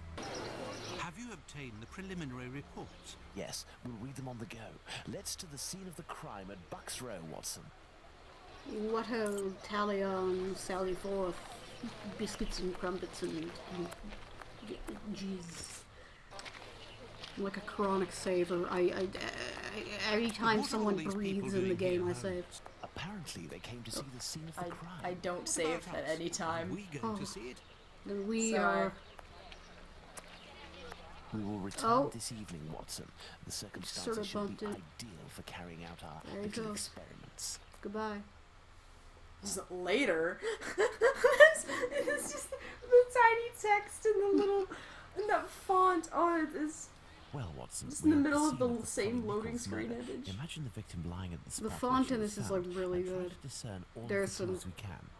Have you obtained the preliminary reports? Yes, we'll read them on the go. Let's to the scene of the crime at Bucks Row, Watson. What a tally on Sally Forth. Biscuits and crumpets and jeez. Like a chronic saver. Every time What are someone all these breathes people in the doing game, here, I save. Apparently, they came to see the scene of the crime. I don't save at any time. Are we going to see it? Then we Sorry. are... We will return Oh. this evening, Watson. The circumstances Sort of should be bumped in. ideal for carrying out our There you little go. experiments. Goodbye. Just later. it's just the tiny text in the little, in that font. Oh, it is. Well, Watson, It's in the we're at middle of scene the Polly same loading Nichols' screen murder. image. Imagine the victim lying at the spot The where font she in was this is found, like really and try good. to discern all There's the some. clues we can.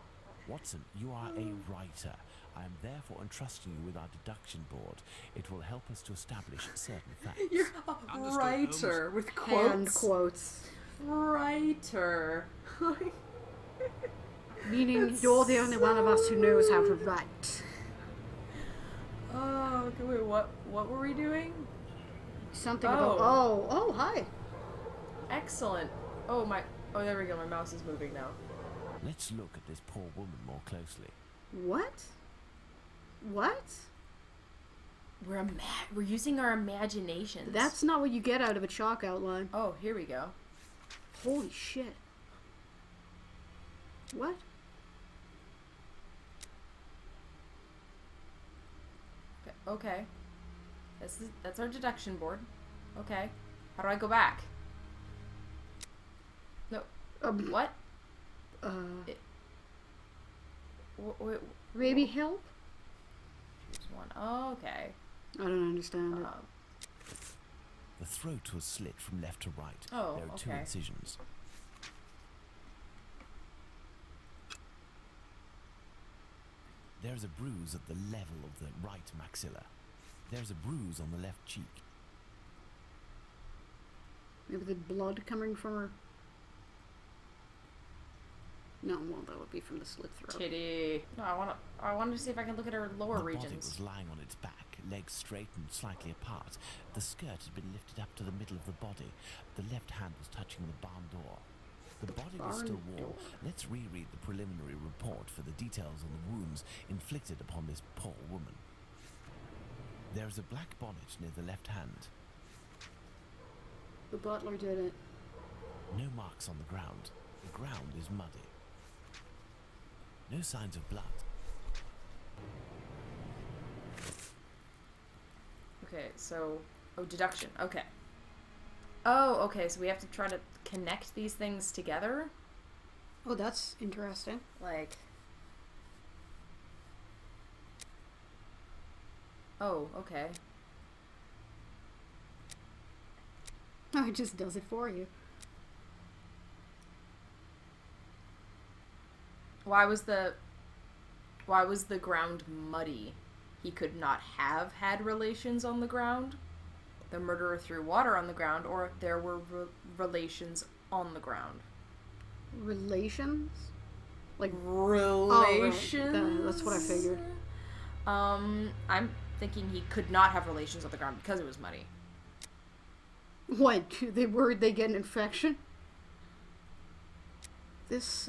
Watson, you are a writer. I am therefore entrusting you with our deduction board. It will help us to establish certain facts. You're a Understood, writer Holmes. with Hand quotes. quotes. Writer. Meaning you're the only one of us who knows how to write. Oh, okay, wait, what were we doing? Something about... Oh, hi. Excellent. Oh, there we go, my mouse is moving now. Let's look at this poor woman more closely. What? What? We're using our imaginations. That's not what you get out of a chalk outline. Oh, here we go. Holy shit. What? Okay. That's our deduction board. Okay. How do I go back? No. What? Wait, Maybe help? here's one. Oh, okay. I don't understand it. The throat was slit from left to right. Oh, there are 2 okay. incisions. There is a bruise at the level of the right maxilla. There is a bruise on the left cheek. Maybe the blood coming from her... No, well, that would be from the slit throat. Kitty. No, I want to see if I can look at her lower The body regions. was lying on its back, legs straight and slightly apart. The skirt had been lifted up to the middle of the body. The left hand was touching the barn door. The body was still warm. Let's reread the preliminary report for the details on the wounds inflicted upon this poor woman. There is a black bonnet near the left hand. The butler did it. No marks on the ground. The ground is muddy. No signs of blood. Okay, so... Oh, deduction. Okay. Oh, okay, so we have to try to connect these things together? Oh, that's interesting. Like... Oh, okay. Oh, it just does it for you. Why was the ground muddy? He could not have had relations on the ground? The murderer threw water on the ground, or there were relations on the ground? Relations? Like... Relations? Oh, right. That's what I figured. I'm thinking he could not have relations on the ground because it was muddy. What? They worried they get an infection? This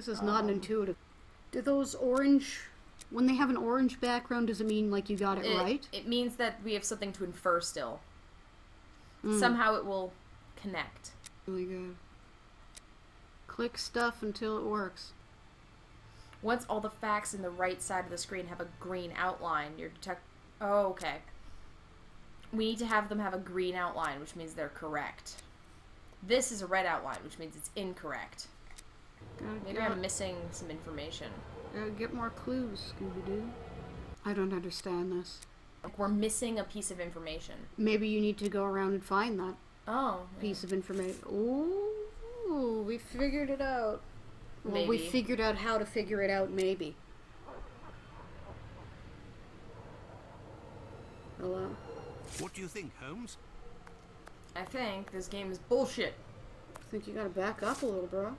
is not an intuitive. Do those orange... When they have an orange background, does it mean, like, you got it right? It means that we have something to infer still. Somehow it will connect. Really good. Click stuff until it works. Once all the facts in the right side of the screen have a green outline, your Oh, okay. We need to have them have a green outline, which means they're correct. This is a red outline, which means it's incorrect. Maybe I'm missing some information. Get more clues, Scooby-Doo. I don't understand this. Like, we're missing a piece of information. Maybe you need to go around and find that piece Yeah. of information. Ooh, we figured it out. Well, we Maybe. figured out how to figure it out, maybe. Hello? What do you think, Holmes? I think this game is bullshit. I think you gotta back up a little, bro.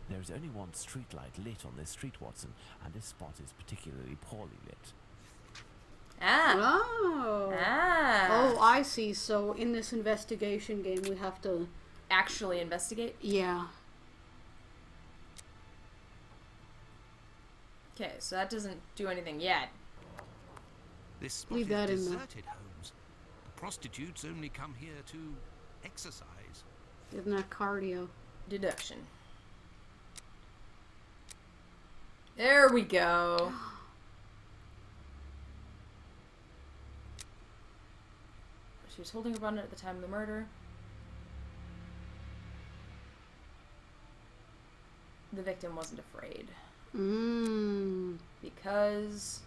There is only one streetlight lit on this street, Watson, and this spot is particularly poorly lit. Oh, Ah. I see. So in this investigation game, we have to... Actually investigate? Yeah. Okay, so that doesn't do anything yet. This spot Leave is that in there. deserted, Holmes. The prostitutes only come here to exercise. Isn't that cardio? Deduction. There we go. She was holding her bonnet at the time of the murder. the victim wasn't afraid. Mmm. Because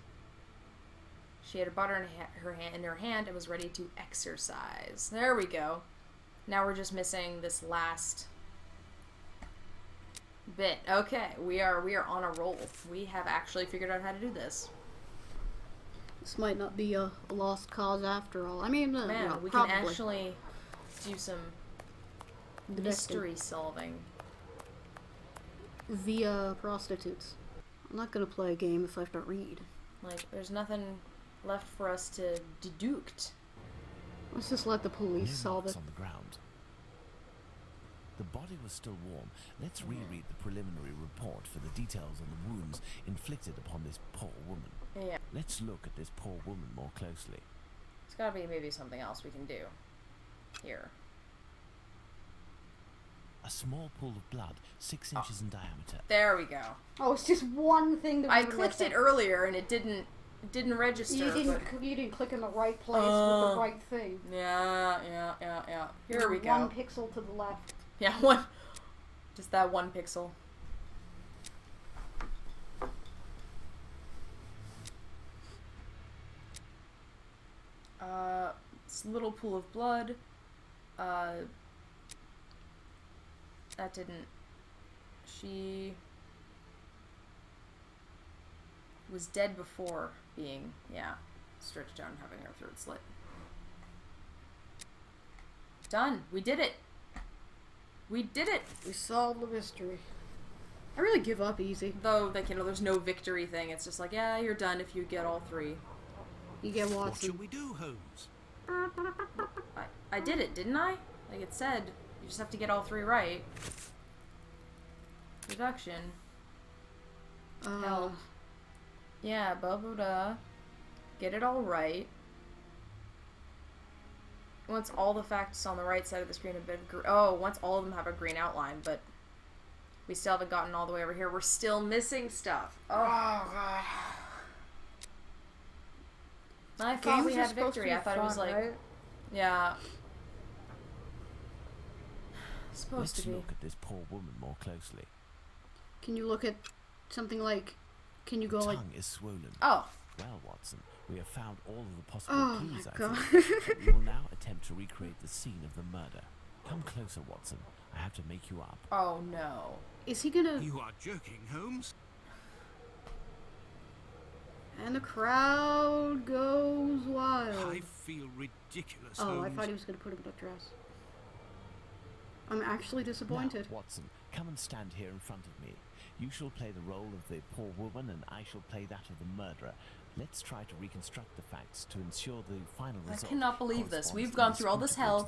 she had a butter in her hand and was ready to exercise. There we go. Now we're just missing this last bit. Okay, we are on a roll. We have actually figured out how to do this. This might not be a lost cause after all. I mean, Man, well, we probably. can actually do some mystery solving. Via prostitutes. I'm not gonna play a game if I have to read. Like, there's nothing left for us to deduct. Let's just let the police solve it. On the ground. The body was still warm. Let's reread the preliminary report for the details on the wounds inflicted upon this poor woman. Yeah. Let's look at this poor woman more closely. There's gotta be maybe something else we can do. Here. A small pool of blood, 6 inches in diameter. There we go. Oh, it's just one thing that I clicked it earlier and it didn't register. You didn't click in the right place with the right thing. Yeah. Here we go. 1 pixel to the left. Yeah, one. Just that 1 pixel. It's a little pool of blood. That didn't. She was dead before being, stretched out and having her throat slit. Done. We did it. We did it. We solved the mystery. I really give up easy. Though, like, there's no victory thing. It's just like, yeah, you're done if you get all 3. You get Watson. What shall we do, Holmes? I did it, didn't I? Like it said, you just have to get all 3 right. Deduction. Help. Yeah, blah blah blah. Get it all right. Once all the facts on the right side of the screen have been once all of them have a green outline, but we still haven't gotten all the way over here. We're still missing stuff. Oh god. I thought we had victory. I thought it was like, right? Yeah. Supposed to be. Let's look at this poor woman more closely. Can you look at something like? Can you go Tongue like? is swollen. Oh. Well, Watson, we have found all of the possible clues. I think. We will now attempt to recreate the scene of the murder. Come closer, Watson. I have to make you up. Oh no. Is he gonna? You are joking, Holmes. And the crowd goes wild. I feel ridiculous, Oh, Holmes. I thought he was going to put him in a dress. I'm actually disappointed. Now, Watson, come and stand here in front of me. You shall play the role of the poor woman and I shall play that of the murderer. Let's try to reconstruct the facts to ensure the final result. I cannot believe this. We've gone through all this hell,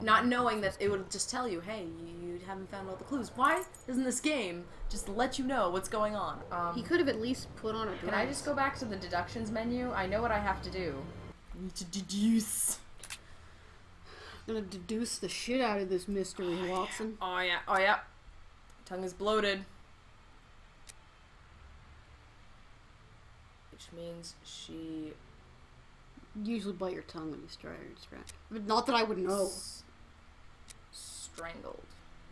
not knowing that it would just tell you, hey, you haven't found all the clues. Why doesn't this game just let you know what's going on? He could have at least put on a dress. Can I just go back to the deductions menu? I know what I have to do. I need to deduce. I'm gonna deduce the shit out of this mystery, Watson. Oh yeah. Tongue is bloated. Which means she... You usually bite your tongue when you strike. But not that I would know. Strangled.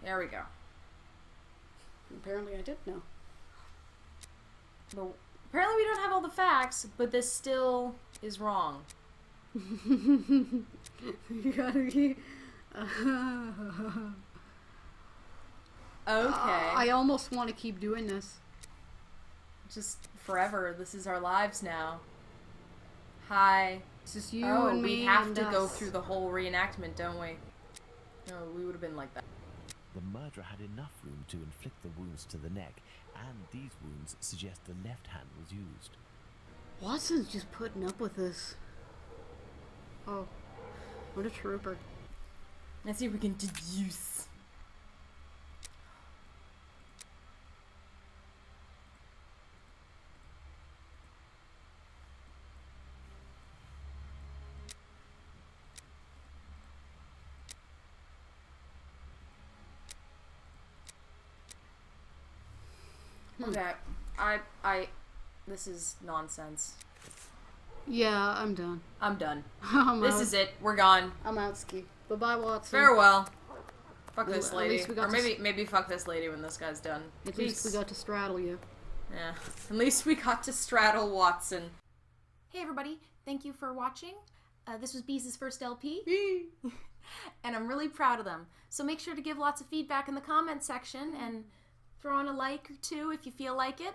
There we go. Apparently I did know. But apparently we don't have all the facts, but this still is wrong. You gotta be... Okay. I almost want to keep doing this. Just forever. This is our lives now. Hi. It's just you and me. We have and to us. go through the whole reenactment, don't we? No, we would have been like that. The murderer had enough room to inflict the wounds to the neck, and these wounds suggest the left hand was used. Watson's just putting up with this. Oh, what a trooper. Let's see if we can deduce. Okay, this is nonsense. Yeah, I'm done. I'm done. I'm This out. is it. We're gone. I'm out, Ski. Bye-bye, Watson. Farewell. Fuck this At lady. least we got Or maybe fuck this lady when this guy's done. At least we got to straddle you. Yeah. At least we got to straddle Watson. Hey everybody, thank you for watching. This was Bees' first LP. And I'm really proud of them. So make sure to give lots of feedback in the comment section and throw on a like or two if you feel like it.